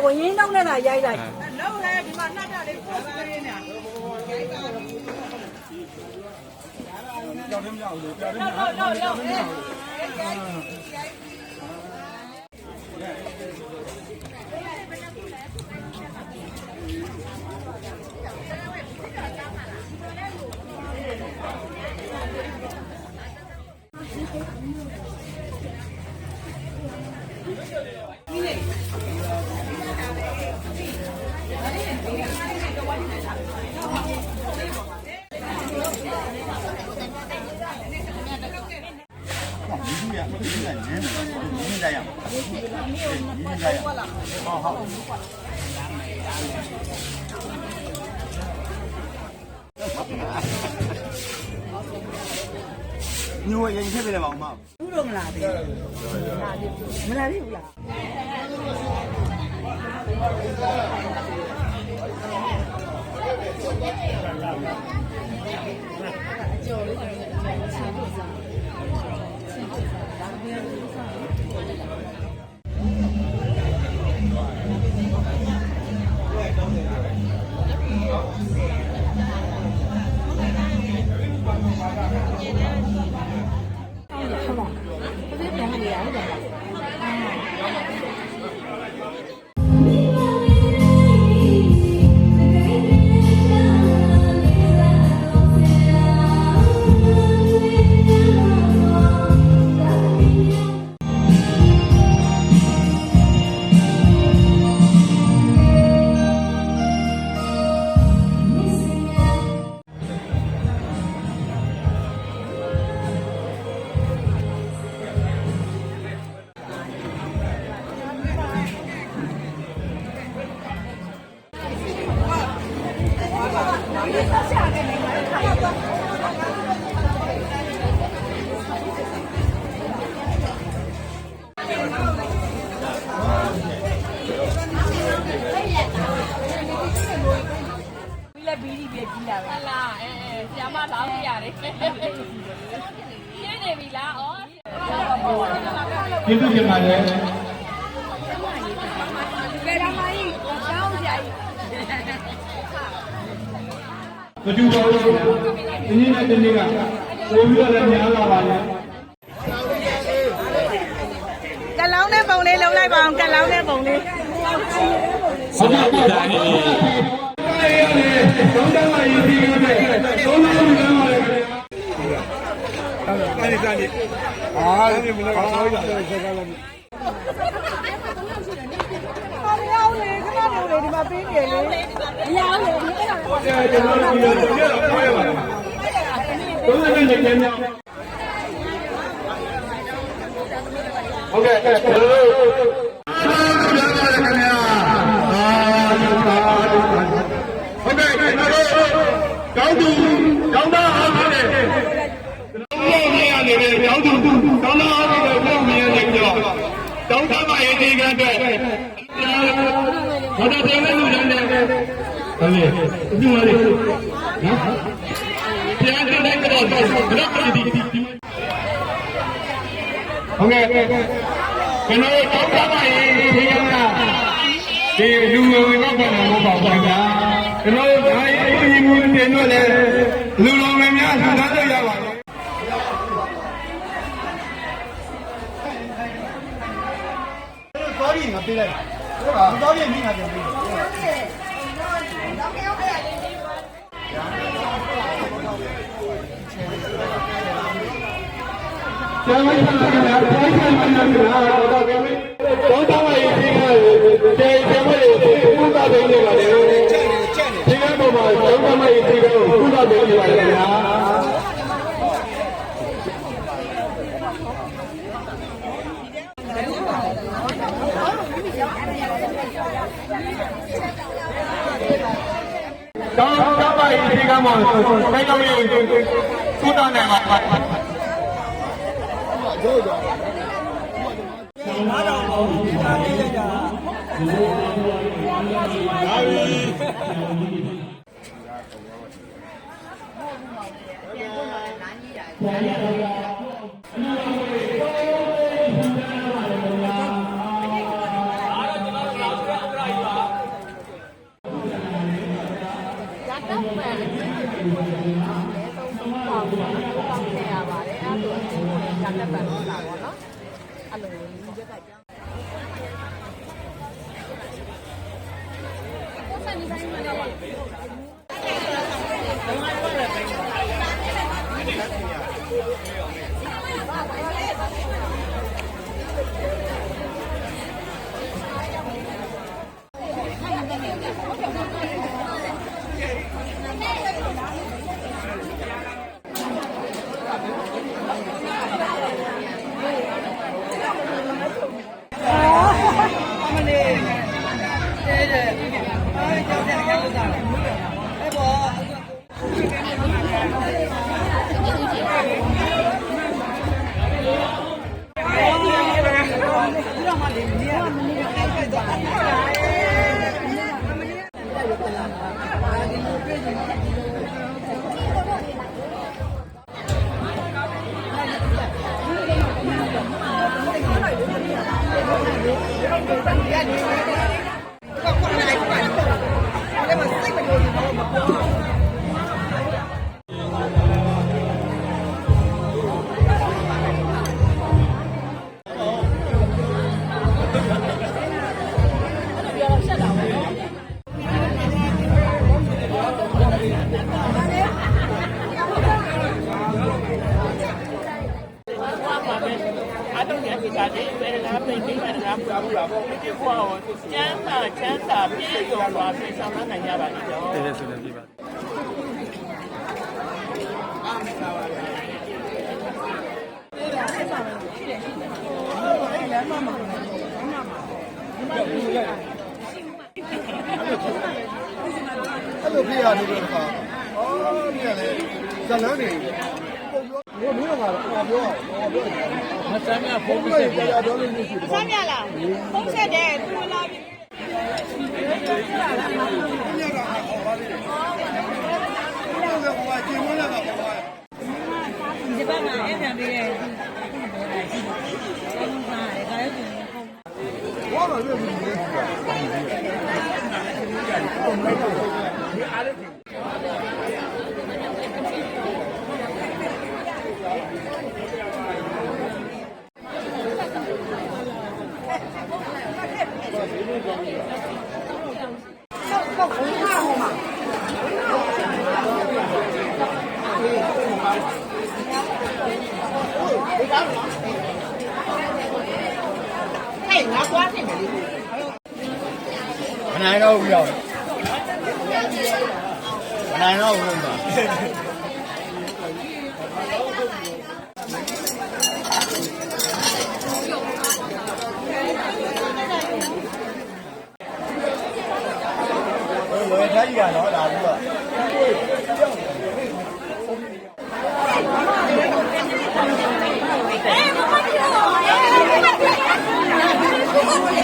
ဝင်ရင်းတော့နဲ့ရိုက်လိုက်လောက်လဲဒီမှာနှက်တာလေးပို့ပေးနေတာကြောက်တယ်မကြောက်ဘူးကြောက်တယ်လောက်ညိုရင်ဖြစ်တယ်ပါဦးမဘူးတော့မလာသေးဘူးမလာသေးဘူးလားကြော်လေးချင်းလို့စားကျေးဇူးတင်ပါတယ်။ကဲလာမကြီးတောင်းကြကြီးမတူပါဘူး။ဒီနေ့နဲ့ဒီနေ့ကပို့ပြီးတော့လည်းများလာပါလေ။ကလောင်းနဲ့ပုံလေးလုံးလိုက်ပါအောင်ကလောင်းနဲ့ပုံလေး။ဟုတ်ပါပြီဒါလေး။ဘုံတော်မကြီးဒီလိုနဲ့ဘုံတော်မကြီးကလည်းအဲ့ဒါကြီးအားလည်းမလို့အားရတဲ့စကားလည်းအားရအောင်လေခဏလေးဒီမှာပေးနေလေမရအောင်လေအဲ့ဒါဟုတ်တယ်ကျွန်တော်ဒီလိုပြောရပါဘုရားနဲ့ကျင်းမြောက်ဟုတ်ကဲ့ကျွန်တော်တို့ခင်ဗျာဟုတ်ကဲ့ကျွန်တော်တို့တောင်းသူတောင်းတာအားဖြင့်ကျောင်းသူတောင်းလာတဲ့ဘုရားမြင်နေကြတော့တောင်းထားပါရဲ့ ဒီကတော့ဘာသာပြန်လို့ရတယ်ဟုတ်လေဒီမှာလေနော်ပြန်တဲ့ကတော့ဘယ်လိုဖြစ်ဒီဟုတ်ကဲ့ကျွန်တော်တောင်းပါရင်ဒီကဒီလူငယ်တွေကဘာလို့မပေါ့ဗျာကျွန်တော်ဒါရေးအရင်မှုတင်တော့လေလူလုံးတွေများဆန္ဒကြရပါမယ်သွားပြီးငါပေးလိုက်ဟုတ်ပါသွားပြီးမိငါပြန်ပေး ကျမ်းစာကလည်းဘုရားရှင်မနာကြတာတော့ပဲတောင်းတပါရင်ဒီကကျေကျေမလေးကုသပေးနေပါလေဒီကပေါ်မှာတောင်းတပါရင်ဒီကကုသပေးနေပါလေဗျာတောင်းပါရင်ဒီကမှာဘယ်လိုလဲကုသနိုင်ပါအဲ့လိုပြရတယ်တော့ခါအော်ဒီကလည်းဇလန်းနေဘိုးမျိုးကတော့ပြောမစမ်းမြဖုန်းဆက်တယ်ပြောလို့မရှိဘူးစမ်းမြလားဖုန်းဆက်တယ်သူလာပြီဒီဘက်မှာအဲ့ပြန်ပေးတဲ့ဘာလို့လဲမနိုင်တော့ဘူးရောမနိုင်တော့ဘူးကွာဘယ်ထားကြီးကတော့ဒါဘူးတော့အေးမမပြောအေး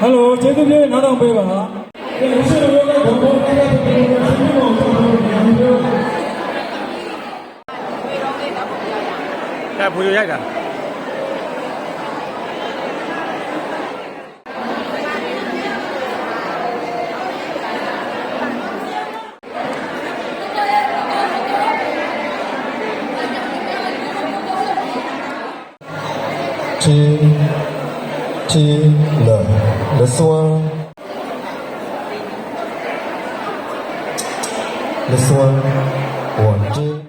Hello,ကျေးဇူးပြုနားထောင်ပေးပါ။ဒီလိုဆိုတော့ဘုံဘုံနဲ့ဒီလိုမျိုးပေါ့ကျွန်တော်တို့ညာမျိုး။ဘူရရိုက်တာ။This one, one, two.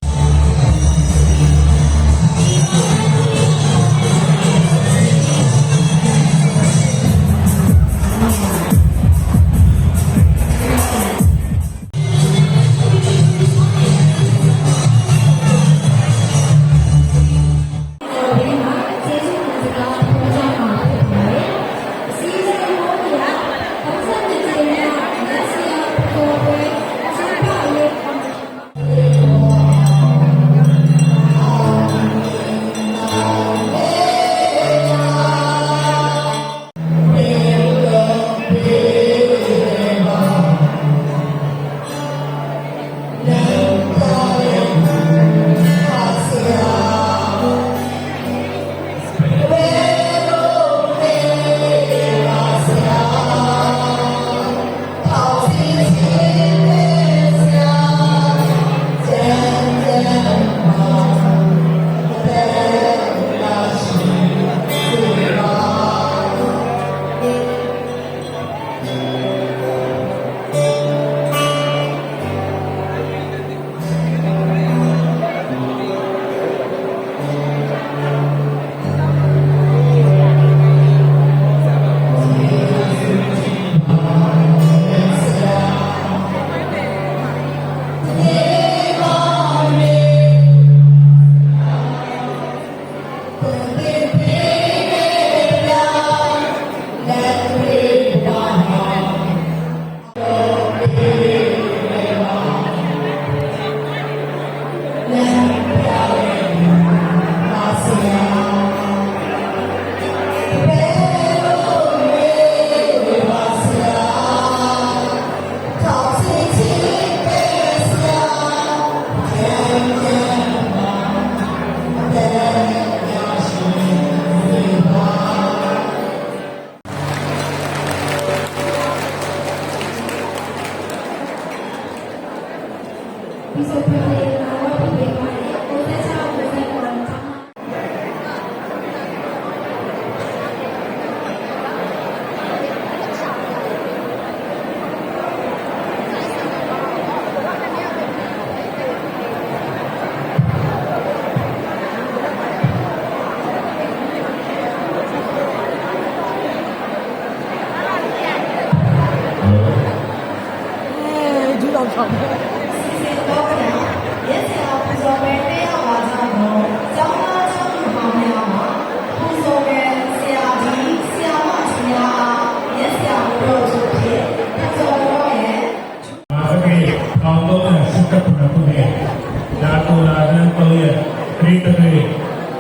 နေ့တစ်နေ့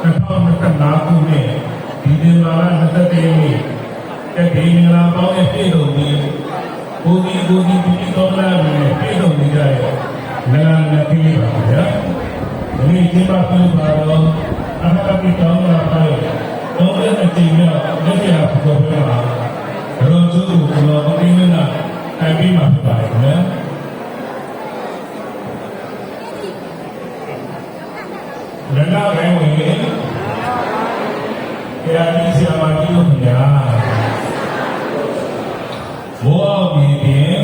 2025ခုနှစ်ဒီဇင်ဘာလ21ရက်နေ့တည်ငလာပေါင်းရဲ့ပြည်တော်ကြီးကိုကြီးပြည်တော်လာနဲ့ပြည်တော်ကြီးရဲ့နာမည်ကြီးပါဗျာဒီနေ့ပါပြပါတော့အခါပိတောင်းလာပါတော့တဲ့အချိန်ကလက်ရပူပေါ်ပါရောသူ့ကိုတော့ဒီနေ့ကတိုင်ပြီးမှဖြစ်ပါတယ်နော် လနာပဲဝင်တရားကြီးဆရာမကြီးတို့ခင်ဗျာဘောအောင်မြင်ရင်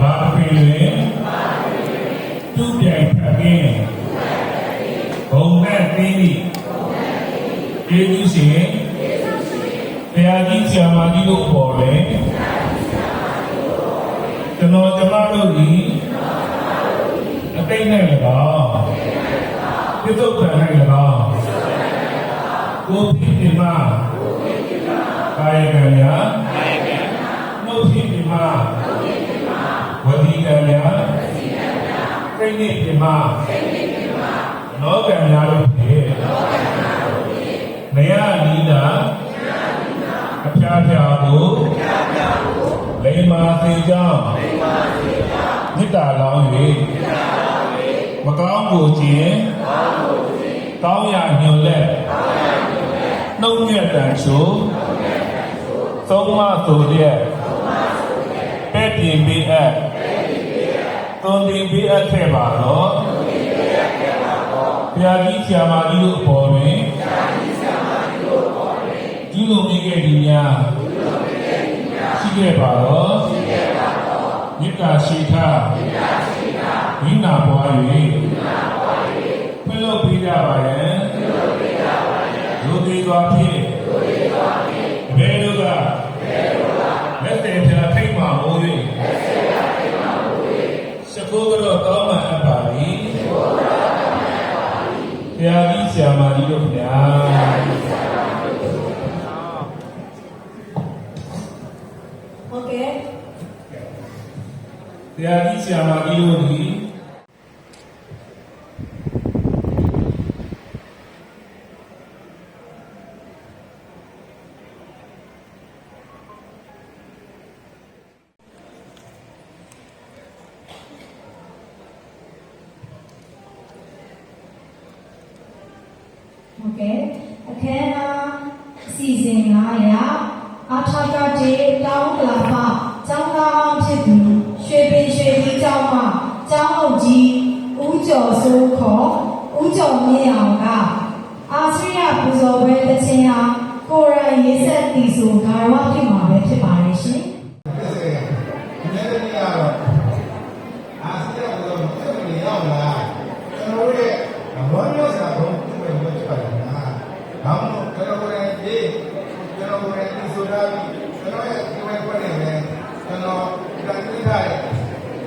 ဘာအဖေလဲသူ့ပြန်ခက်ရင်ဘုံနဲ့တင်းပြီးကျေးဇူးရှင်တရားကြီးဆရာမကြီးတို့ပေါ်တယ်ကျွန်တော်ကျမတို့ဒီအတိတ်နဲ့၎င်းပြည့်စုံတဲ့နိုင်ငံတော်ကိုဖြစ်ဒီမှာကာယကံညာနှုတ်ဖြစ်ဒီမှာဝတိကံညာစိတ်နဲ့ဒီမှာလောကံညာလို့ဖြစ်နေရနီးတာအပြားပြားကိုလိမ္မာသိကြောင်းမေတ္တာလောင်း၍မကောင်းကိုခြင်းကောင်းရာညွန်လက်နှုတ်မြတ်တန်ချိုသုံးမဆိုတဲ့ပဲ့ပြင်ပေးအပ်သွန်သင်ပေးအပ်ခဲ့ပါတော့ဘုရားကြီးဆရာမကြီးတို့အပေါ်တွင်ကျူးလွန်မိခဲ့သည်များရှိခဲ့ပါတော့မေတ္တာရှိထားမိနာပွား၍ပြုလုပ်ပေးကြပါရဲ့လူသေးစွာဖြင့်ဘယ်လိုကလက်သေးပြထိတ်မှမိုး၍စကုကတော့ကောင်းမှအပ်ပါသည်ဘုရားကြီးဆရာမကြီးတို့ဗျာဟုတ်ကဲ့ ဘုရားကြီးဆရာမကြီးတို့ဒီဟုတ်ကဲ့အခမ်းအနားအစီအစဉ်900အားထားကြတဲ့တောင်းကလာဖကျောင်းသားအောင်ဖြစ်သူရွှေပင်ရွှေကြီးကျောင်းမှာကျောင်းအုပ်ကြီးဦးကျော်စိုးခေါ်ဦးကျော်မြင့်အောင်ကအာရှရပူဇော်ပွဲတစ်ချိန်ဟာကိုယ်တိုင်ရေးဆက်တည်ဆိုဂါရဝဖြစ်မှာပဲဖြစ်ပါရဲ့ရှင်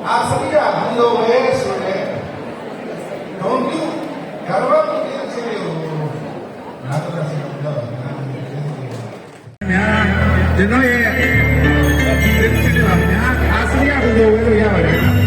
အာစရိယဘီလိုပဲဆိုတဲ့ဒုံပြုဂါရဝတိရဲ့အခြေအနေကိုနားတော်ဆက်ပြောပါမယ်။များကျွန်တော်ရဲ့ဒီလိုချစ်ပါများအာစရိယဘီလိုပဲလို့ရပါတယ်။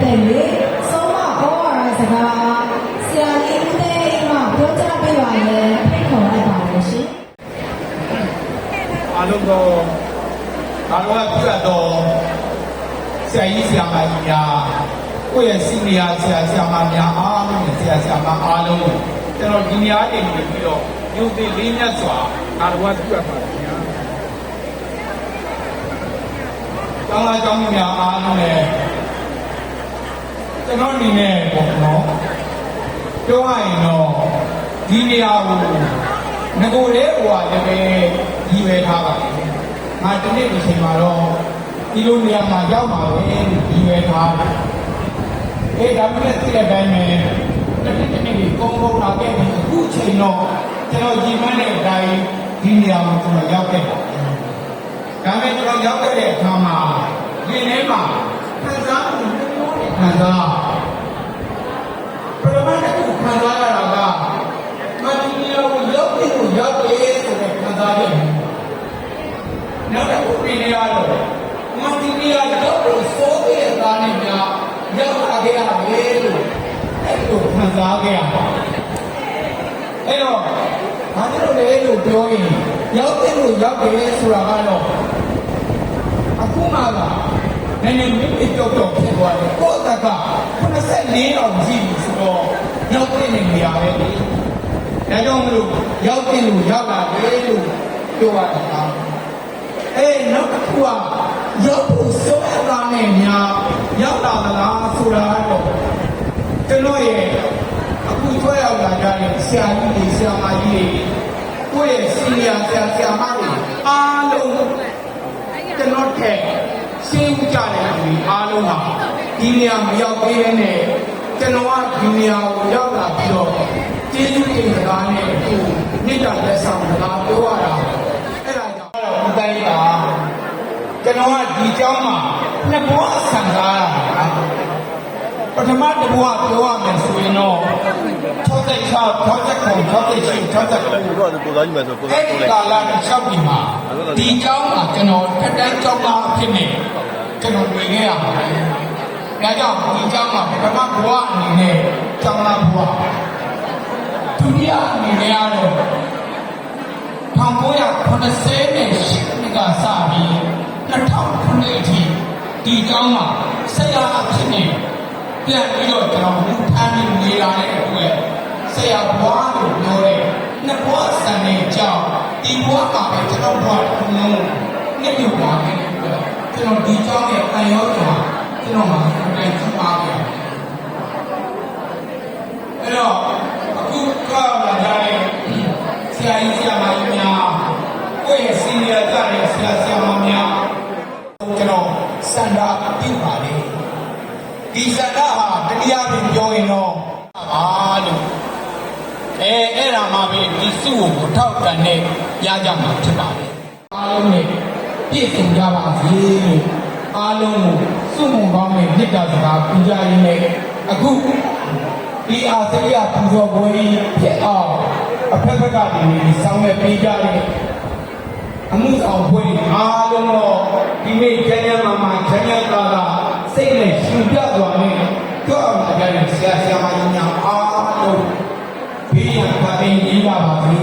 သက်၍ဆုံးမဩဝါဒစကားဆရာကြီးဦးသိန်းမှပြောကြားပေးပါရန်ဖိတ်ခေါ်အပ်ပါတယ်ရှင် အားလုံးသောအားလုံးကပြတ်တော်ဆရာကြီးဆရာမကြီးများကိုယ့်ရဲ့စီနီယာဆရာဆရာမများအားလုံးနဲ့ဆရာဆရာမအားလုံးကျွန်တော်ဒီနေရာနေပြီးတော့ယူသည်လေးမြတ်စွာအားလုံးကပြတ်ပါတယ်ခင်ဗျာကျောင်းသားကျောင်းသူများအားလုံးနဲ့ကျွန်တော်အနေနဲ့ပေါ့နော်ပြောရရင်တော့ဒီနေရာကိုငကိုလေးဟိုဟာလည်းပဲရည်ရွယ်ထားပါတယ်ငါတနေ့ဒီချိန်မှာတော့ဒီလိုနေရာမှာရောက်ပါပဲရည်ရွယ်ထားတယ်ဒါမှမဟုတ်သိတဲ့အတိုင်းပဲတနေ့ဒီကုန်းကုန်းလာခဲ့ပြီးအခုချိန်တော့ကျွန်တော်ကြီးမန်းတဲ့အတိုင်းဒီနေရာမှာကျွန်တော်ရောက်ခဲ့ပါတယ်ဒါပေမဲ့ကျွန်တော်ရောက်ခဲ့တဲ့အခါမှာဒီထဲမှာခံစားမှုခံစားပရမတ်ကိုခံစားရတာကမဒီနေရာကိုရောက်တယ်ဆိုတဲ့ခံစားရတယ်နောက်တစ်ခုပြင်ရတော့မဒီနေရာရောက်လို့စိုးတဲ့သားနဲ့များရောက်လာခဲ့ရတယ်လို့အဲ့လိုခံစားခဲ့ရပါအဲ့တော့ဘာလို့လဲလို့ပြောရင်ရောက်တယ်လို့ရောက်တယ်ဆိုတာကတော့အခုမှလာနည်းနည်းမိတော့ဖြစ်သွားတယ်ကိုယ့်တက်က84အောင်ကြည့်ပြီးဆိုတော့ရောက်တဲ့နေရာပဲလေဒါကြောင့်မလို့ရောက်တဲ့လူရောက်လာတယ်လို့ပြောရတာနောက်တစ်ခုကရောက်ဖို့စိုးရတာနဲ့များရောက်လာသလားဆိုတာတော့ကျွန်တော်ရဲ့အခုထွက်ရောက်လာကြတဲ့ဆရာကြီးတွေဆရာမကြီးတွေကိုယ့်ရဲ့စီနီယာဆရာဆရာမတွေအားလုံးကျွန်တော်ထက်ရှင်းကြတဲ့လူတွေအားလုံးဟာဒီနေရာမရောက်သေးတဲ့နဲ့ကျွန်တော်ကဒီနေရာကိုရောက်လာပြီးတော့ကျေးဇူးတင်စကားနဲ့အခုမြစ်တာလက်ဆောင်စကားပြောရတာအဲ့ဒါကြောင့်ဒီတိုင်းပါကျွန်တော်ကဒီကျောင်းမှာနှစ်ဘဝဆံကားရတာပထမတစ်ဘဝပြောရမယ်ဆိုရင်တော့66 69 68 69တော့ကိုသားကြီးမယ်ဆိုကိုသား အဲ့ ကို ဒီ လိုက် ကာလနဲ့6ပြည်မှာဒီကျောင်းမှာကျွန်တော်ထက်တန်းကျောင်းသားအဖြစ်နဲ့ကျွန်တော်တွေ့ခဲ့ရပါတယ်။ဒါကြောင့်ဒီကျောင်းမှာပထမဘဝအနေနဲ့ကျောင်းသားဘဝဒုတိယအနေနဲ့ကတော့1980နဲ့8နှစ်ကစပြီး2009အထိဒီကျောင်းမှာဆရာအဖြစ်နဲ့ပြန်ပြီးတော့ကျွန်တော်ဘူးထမ်းပြီးနေရတဲ့အတွက်ဆရာဘွားလို့ပြောတဲ့နှစ်ဘွားဆန်တဲ့ကြောင့်ဒီဘွားကပဲကျွန်တော်ဘွားကလုံးနှစ်မြုပ်ပါခဲ့တယ်ကျွန်တော်ဒီကျောင်းရဲ့အယောစွာကျွန်တော်မှာအတိုင်းကြည့်ပါခဲ့အဲ့တော့အခုကြောက်လာတဲ့ဆရာကြီးဆရာမကြီးများကိုယ့်ရဲ့စီနီယာကြတဲ့ဆရာဆရာမများကျွန်တော်စန္ဒာပြုပါလေဒီစန္ဒာဟာတနည်းအားဖြင့်ပြောရင်တော့အားလို့အဲ့ဒါမှပဲဒီစုကိုထောက်ကန်နဲ့ရကြမှာဖြစ်ပါတယ်အားလုံးနဲ့ပြည့်စုံကြပါစေလို့အားလုံးကိုစုမုံကောင်းတဲ့မြတ်တာစကားပူဇော်ရင်းနဲ့အခုဒီအာသရိယပူဇော်ပွဲဖြစ်အောင်အဖက်ဖက်ကဒီဆောင်းမဲ့ပေးကြတဲ့အမှုဆောင်ပွဲအားလုံးတော့ဒီနေ့ကျမ်းစာမှာကျမ်းစာကစိတ်နဲ့ရှင်ပြသွားတဲ့ကြောက်လာကြတဲ့ဆရာဆရာမကြီးများအားလုံးဘေးရန်ကပင်ရေးရပါစေ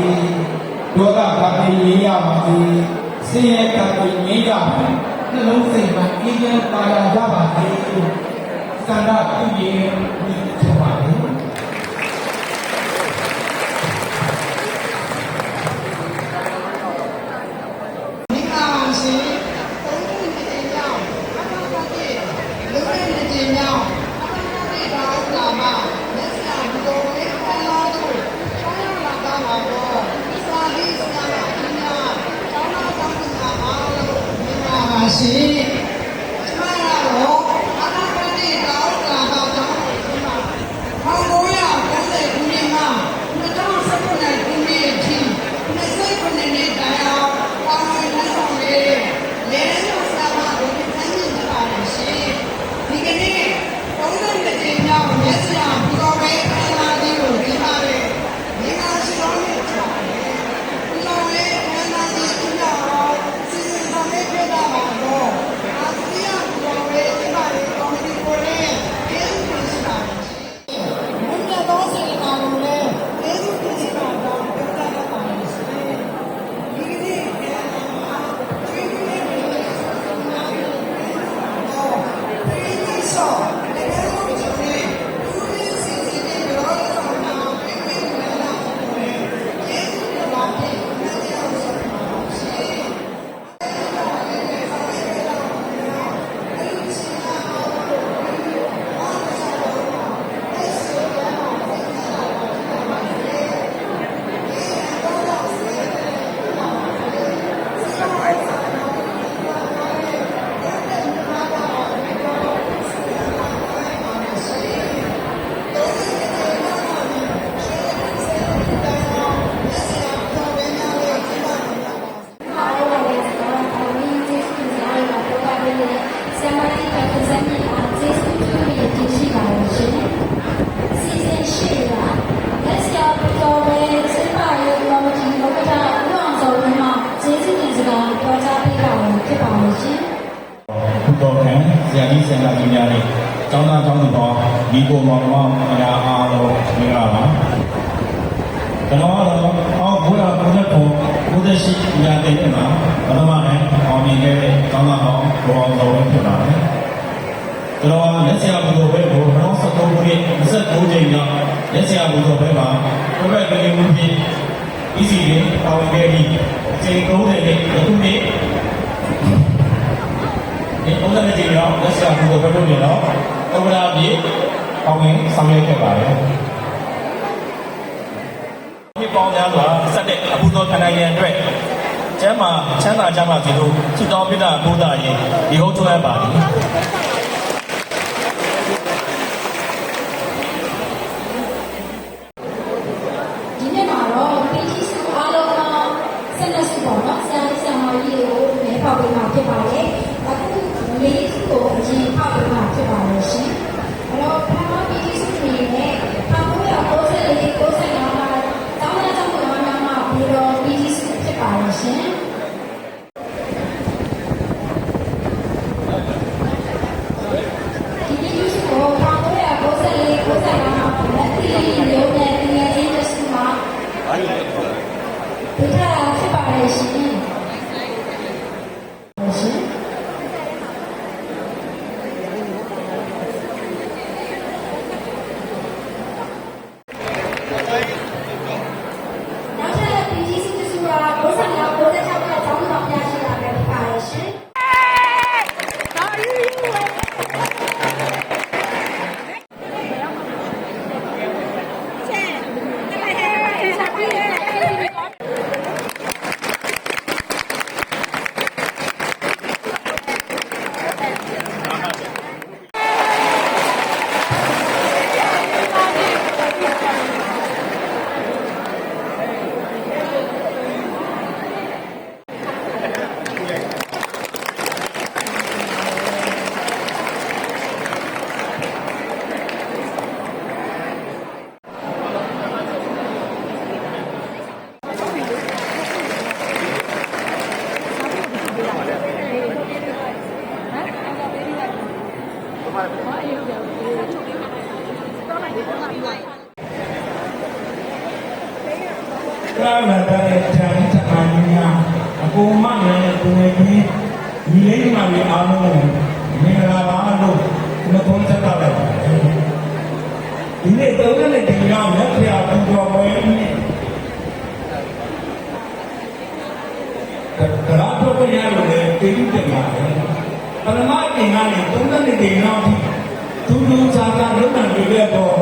ဒေါသကပင်ရေးရပါစေဆင်းရဲကပင်ရေးရပါစေနှလုံးစိတ်မှာအေးချမ်းပါရကြပါစေစန္ဒပြုရင်ဒီချပါလေရှိကျမကတော့အနာဂတ်တောင်းတာတော့ ကျောင်းသားကျောင်းသူပေါင်းဒီကိုမောင်မောင်အရာအားလုံးမင်္ဂလာပါကျွန်တော်ကတော့အောက်ဘုရားဘုရားကိုဘုရားရှိရာတဲ့မှာပထမနဲ့အောင်မြင်ခဲ့တဲ့ကျောင်းသားပေါင်းဘောအောင်တော်ဖြစ်ပါတယ်ကျွန်တော်လက်ဆရာဘုရားဘဲကို2019ခုနှစ်29ကြိမ်မြောက်လက်ဆရာဘုရားဘဲမှာဘုရားတကယ်မှုဖြင့်ဤစီရင်ပါဝင်ခဲ့ပြီးအချိန်30နှစ်အခုနှစ်ဒီ30ကြိမ်မြောက်လက်ဆရာဘုရားဘဲလို့နေတော့ဥပဒေပြေပါဝင်ဆောင်ရွက်ခဲ့ပါတယ်ဒီပေါင်းများစွာစက်တဲ့အမှုတော်ခန္ဓာရန်အတွက်ကျမ်းမာချမ်းသာကြပါစေလို့ဆုတောင်းပြတာဘုရားရင်ဒီဟုတ်ထွန်းပါသည်ဒီနေ့မှာတော့ PG စုအားလုံးက12စုပေါ့နော်ဆရာဆရာမကြီးကိုမဲဖောက်ပေးမှာဖြစ်ပါတယ်အခုလေးစုကိုအရင်ဖောက်ပေးမှာဖြစ်ပါတယ်ရှင်အဲ့တော့ပထမ PG စုတွေနဲ့1994 95မှာတောင်းတကျောင်းတော်မှာပြီးတော့ PG စုဖြစ်ပါတယ်ရှင်ဒီ PG စုကို1994 95မှာလက်တီမျိုးနဲ့တင်ရခြင်းတစုမှာဒီကဖြစ်ပါတယ်ရှင်ရှင်ကာမတဲ့တန်တမန်ညာအကုန်မနဲ့ကိုယ်ကြီးဒီလေးမှာလည်းအားလုံးမင်္ဂလာပါလို့မကုန်းချက်တော့တယ်ဒီနေ့တော့လည်းဒီရောက်လက်ဖျားပူတော်ပွဲနဲ့ကလာတော့ပြရလို့လည်းတည်တည်တယ်ပါပရမတ်တင်ကလည်း30နှစ်နောက်သူလူစားကလုံးဝပြည့်တဲ့ပေါ်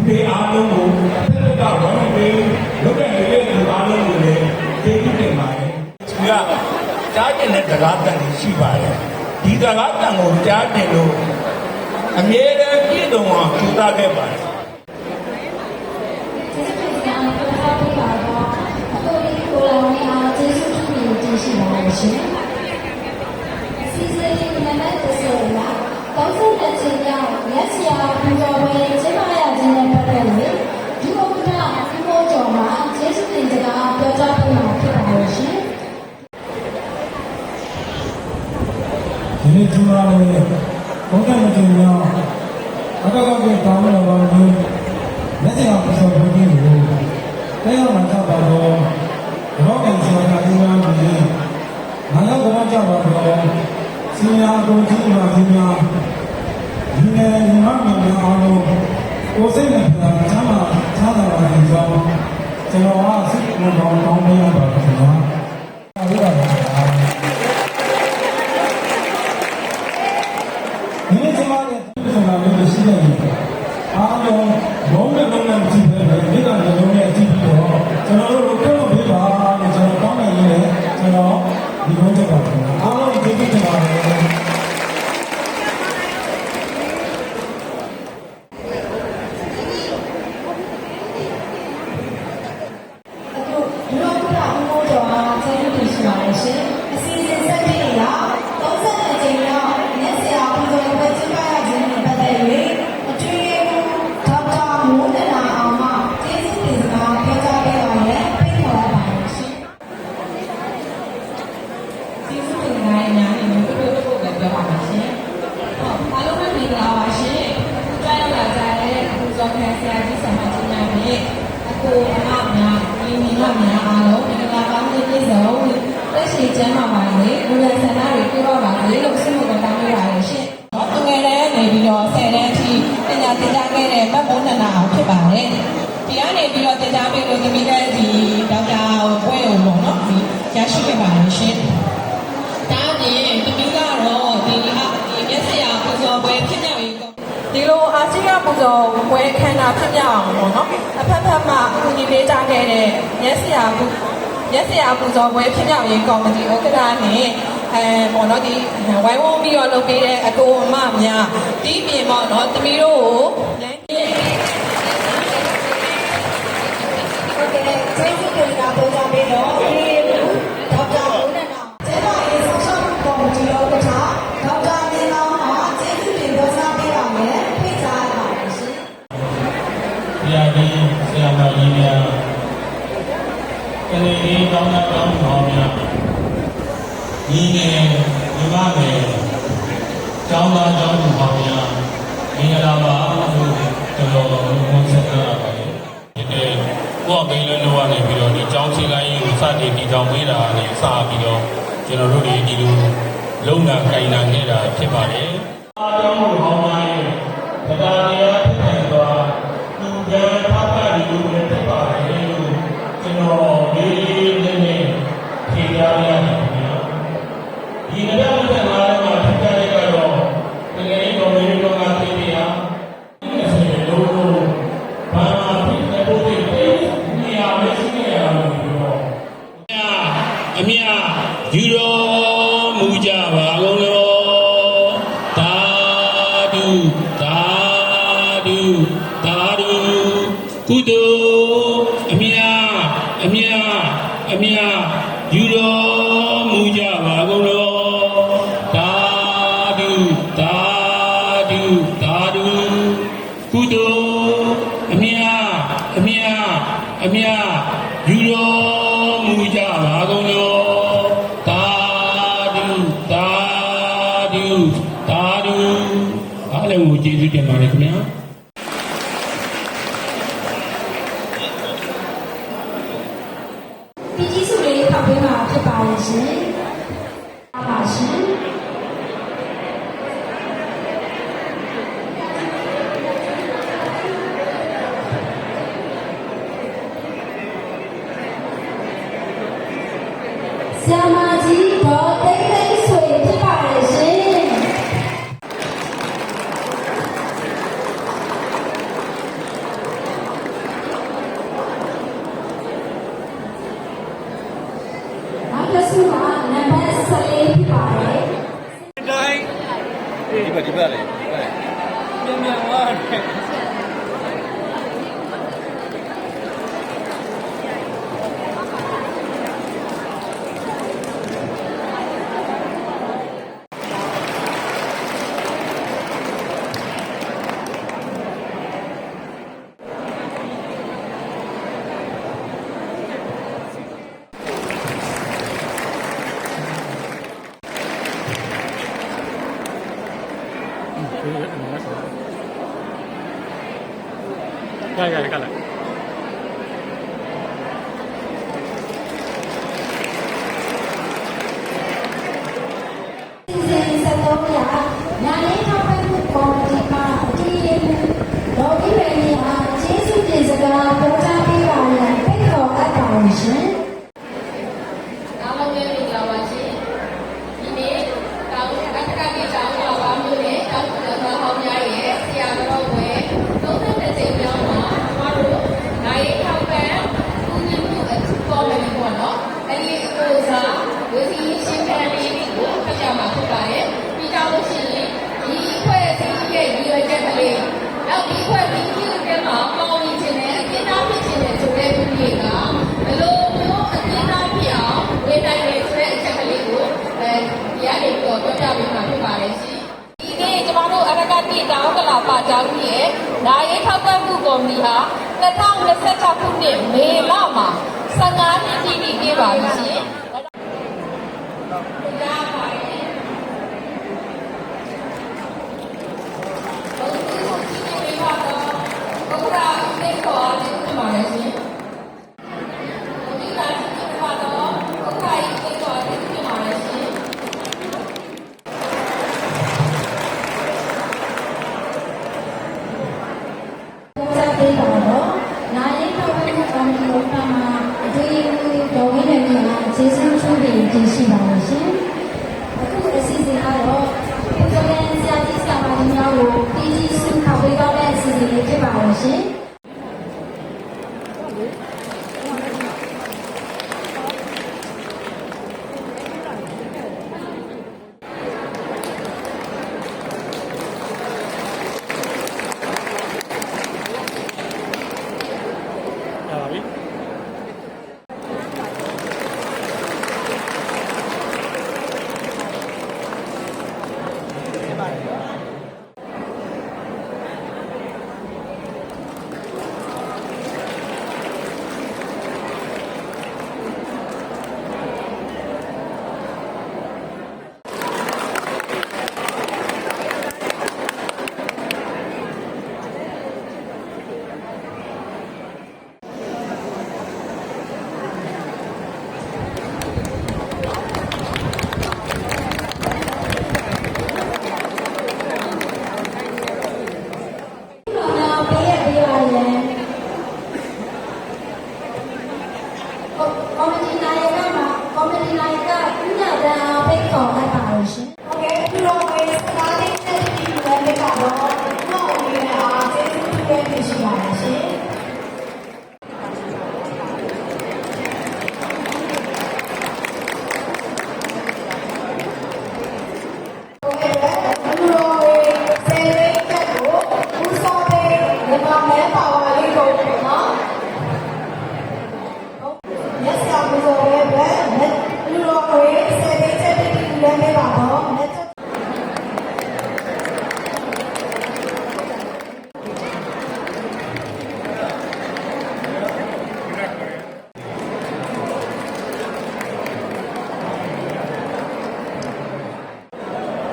ဒီအားလုံးကိုအထက်ကဝမ်းပေးလုပ်တဲ့လူတွေအားလုံးကိုလည်းတည်တည်တယ်ပါဒီကကြားကျင်တဲ့တရားတန်ရှိပါတယ်ဒီတရားတန်ကိုကြားကျင်လို့အမြဲတမ်းပြည့်စုံအောင်ကြိုးစားခဲ့ပါတယ်ရှင်စီစဉ်နေတဲ့တဆယ်လာတောင်းဆိုတဲ့ချိန်ကြောင့်လက်ဆရာပူဇော်ပွဲကျင်းပရခြင်းနဲ့ပတ်သက်လို့ဒီဥက္ကဋ္ဌဒီမောကျော်မှာကျေးဇူးတင်စကားပြောကြားပေးမှာဖြစ်ပါတယ်ရှင်ဒီနေ့ကျမလည်းဘုရားမတင်များအကကပြေတောင်းလာပါလို့လက်ဆရာပူဇော်ပွဲကိုတရားမှချပါတော့ရောကင်ဆရာကဒီမှာပြီးငါကဘာကြောင့်ပါတော့ဆရာတော်ကြီးမှာဒီမှာဒီနေ့ညီမများအားလုံးကိုယ်စိတ်နဲ့ပြန်ချမ်းသာချမ်းသာပါစေကြောင်းကျွန်တော်ကစိတ်ဝင်ပေါင်းတောင်းပေးရပါခင်ဗျာဟုတ်ပါပါဒီနေ့ကျွန်တော်လည်းရှိနေတယ်အားလုံးဘုံနဲ့ဘုံနဲ့ကြည့်တယ်ဒီကနေ့လုံးနဲ့ကြည့်ပြီးတော့ကျွန်တော်တို့ကတော့ပြပါလို့ကျွန်တော်တောင်းနေရင်ကျွန်တော်ဒီလိုချက်ပါအားလုံးကြည့်ကြည့်ပါမယ်ပ အကိုအမများဒီမိမများအားလုံးဒီကလာကောင်းတဲ့ပြည်စုံတက်ရှိကျမ်းပါပါလေလူရဆန္ဒတွေပြောပါလေလို့ဆုမတော်တောင်းရပါတယ်ရှင်။သူငယ်တဲ့နေပြီးတော့10တန်းအထိပညာသင်ကြားခဲ့တဲ့ပတ်မိုးနန္ဒအောင်ဖြစ်ပါတယ်။ဒီကနေပြီးတော့သင်ကြားပေးလို့သမီးတဲ့ဒီဒေါက်တာဘွဲ့အောင်ပေါ့နော်ဒီရရှိခဲ့ပါတယ်ရှင်။ဒါအပြင်သမီးကတော့ဒီမျက်စရာပူဇော်ပွဲဖြစ်မြောက်ရေးဒီလိုအာဆီယံပူဇော်ပွဲခမ်းနားဖြစ်မြောက်အောင်ပေါ့နော်အဖက်ဖက်မှအကူအညီပေးကြခဲ့တဲ့မျက်စရာပူဇော်ပွဲဖြစ်မြောက်ရေးကော်မတီဥက္ကဋ္ဌနဲ့ပေါ့နော်ဒီဝိုင်းဝန်းပြီးတော့လုပ်ပေးတဲ့အကိုအမများဒီပြင်ပေါ့နော်သမီးတို့ကိုလမ်းပြဟုတ်ကဲ့ကျေးဇူးတင်တာပို့ကြပေးတော့ဒီဒေါက်တာဦးနန္ဒာကျေးဇူးရေးဆောင်ရှောက်ကော်မတီဥက္ကဋ္ဌဒေါက်တာမြင့်လောင်းဟာကျေးဇူးတင်ပြောကြားပေးပါမယ်ဖိတ်ကြားပါမယ်ရှင် ဆရာကြီးဆရာမကြီးများကလေးလေးကောင်းတာကောင်းပါများညီငယ်ညီမငယ်ကျောင်းသားကျောင်းသူပေါင်းများမင်္ဂလာပါလို့ကျွန်တော်ဝန်ဆက်ရပါတယ်ဒီကိုအမေလည်းလိုရနေပြီးတော့ဒီကျောင်းချင်းတိုင်းကိုစတင်ဒီကျောင်းပေးတာနဲ့စပြီးတော့ကျွန်တော်တို့ဒီလိုလုံနာခိုင်နာခဲ့တာဖြစ်ပါတယ်အားကျောင်းသူပေါင်းများရဲ့တရားတရားဖြစ်နေသွားသူကဖတ်ဖတ်ဒီလိုနဲ့ဖြစ်ပါတယ်လို့ကျွန်တော်ဒီနေ့ဖြေရရတယ်ဒီနေ့တော့ဆက်လာတော့ထပ်ကြရတော့တကယ်တော့မျိုးတော့ငါသိနေရဒီဆက်လို့ဘာမှဖြစ်တဲ့ပုံတွေနေရာမရှိနေရလို့ပြောအမြယူတော်မူကြပါကုန်လို့သာဓုသာဓုသာဓုကုသိုလ်အမြယူတော်မူကြပါကုန်လို့ကုသိုလ်အမြယူတော်မူကြပါကုန်လို့သာဓုသာဓုသာဓုအားလုံးကိုကျေးဇူးတင်ပါတယ်ခင်ဗျာဒီကြီးစုလေးဖတ်ပေးမှာဖြစ်ပါရဲ့ရှင်။ပါရှင်။ဆရာမကြီးဒေါ်သိန်းသိန်းဆွေဖြစ်ပါရဲ့ရှင်။နောက်တစ်ခုကနံပါတ်14ဖြစ်ပါတယ် တိုင်းဒီဘက်လေမြန်သွားတယ်ကလာပါကြောင်းရဲ့ဒါရေးထောက်ပံ့မှုကော်မတီဟာ2026ခုနှစ်မေလမှာ15နှစ်ပြည့်ခဲ့ပါပြီရှင်။ဒါပါရဲ့။ဘုရားဒီနေ့ကတော့ဘုရားဒီခေါ်တဲ့မှာ ပေးပါတော့နိုင်ရင်တော့ဘယ်ကောင်းလို့တာမှာအတွေ့အကြုံတော်ဝင်တဲ့နေရာကျေးဇူးချုပ်ပြီးတင်ရှိပါလို့ရှင်အခုအစီအစဉ်ကတော့ဒီကနေ့ဆရာကြီးဆရာမကြီးများကိုတီးတီးဆုခါပေးတော့တဲ့အစီအစဉ်လေးဖြစ်ပါလို့ရှင်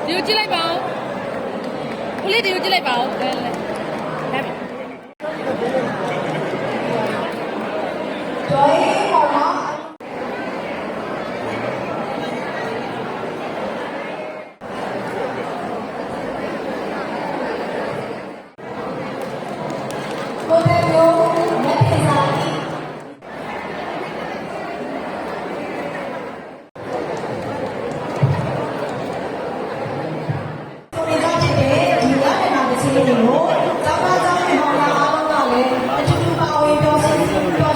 ဒီကိုကြည့်လိုက်ပါဦးဦးလေးဒီကိုကြည့်လိုက်ပါဦးလဲလဲဟဲ့ Joy Mama Potato Metisani Hãy subscribe cho kênh Ghiền Mì Gõ để không bỏ lỡ